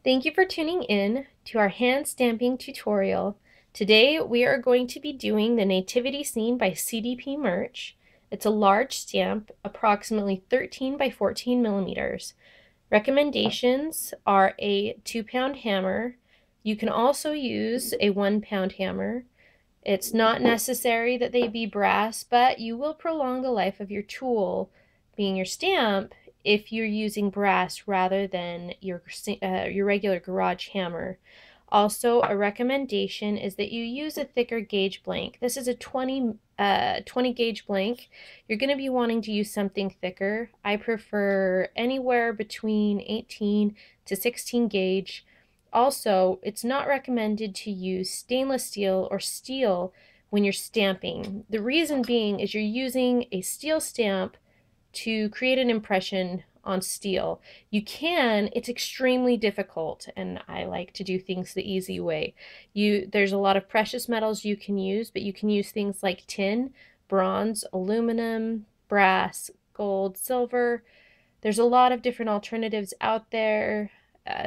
Thank you for tuning in to our hand stamping tutorial. Today we are going to be doing the Nativity scene by CDP Merch. It's a large stamp, approximately 13 by 14 millimeters. Recommendations are a 2-pound hammer. You can also use a 1-pound hammer. It's not necessary that they be brass, but you will prolong the life of your tool, being your stamp, if you're using brass rather than your regular garage hammer. Also, a recommendation is that you use a thicker gauge blank. This is a 20 gauge blank. You're going to be wanting to use something thicker. I prefer anywhere between 18 to 16 gauge. Also, it's not recommended to use stainless steel or steel when you're stamping. The reason being is you're using a steel stamp to create an impression on steel. You can, it's extremely difficult, and I like to do things the easy way. There's a lot of precious metals you can use, but you can use things like tin, bronze, aluminum, brass, gold, silver. There's a lot of different alternatives out there.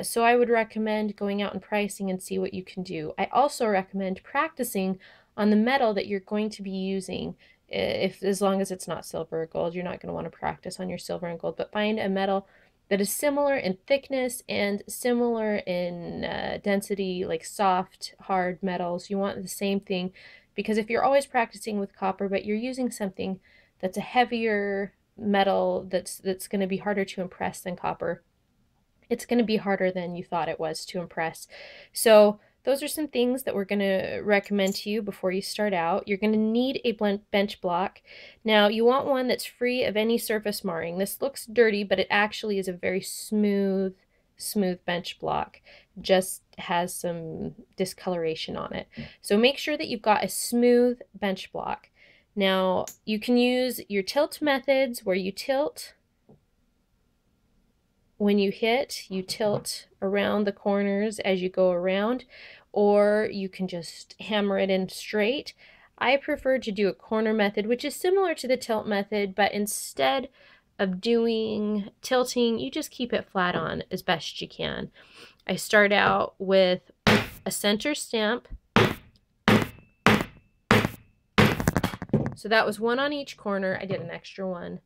So I would recommend going out and pricing and see what you can do. I also recommend practicing on the metal that you're going to be using. As long as it's not silver or gold, you're not going to want to practice on your silver and gold, but find a metal that is similar in thickness and similar in density, like soft, hard metals. You want the same thing, because if you're always practicing with copper, but you're using something that's a heavier metal that's going to be harder to impress than copper, it's going to be harder than you thought it was to impress. So those are some things that we're going to recommend to you before you start out. You're going to need a bench block. Now, you want one that's free of any surface marring. This looks dirty, but it actually is a very smooth bench block. Just has some discoloration on it. So make sure that you've got a smooth bench block. Now, you can use your tilt methods where you tilt. When you hit, you tilt around the corners as you go around, or you can just hammer it in straight. I prefer to do a corner method, which is similar to the tilt method, but instead of doing tilting, you just keep it flat on as best you can. I start out with a center stamp. So that was one on each corner. I did an extra one.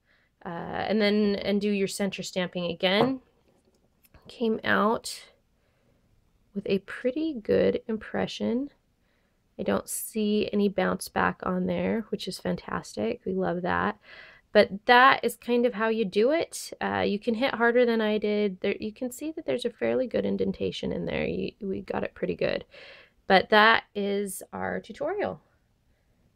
And do your center stamping again. Came out with a pretty good impression. I don't see any bounce back on there, which is fantastic. We love that. But that is kind of how you do it. You can hit harder than I did. There, you can see that there's a fairly good indentation in there. We got it pretty good. But that is our tutorial.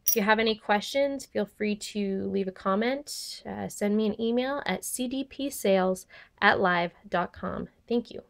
If you have any questions, feel free to leave a comment. Send me an email at cdpsales@live.com. Thank you.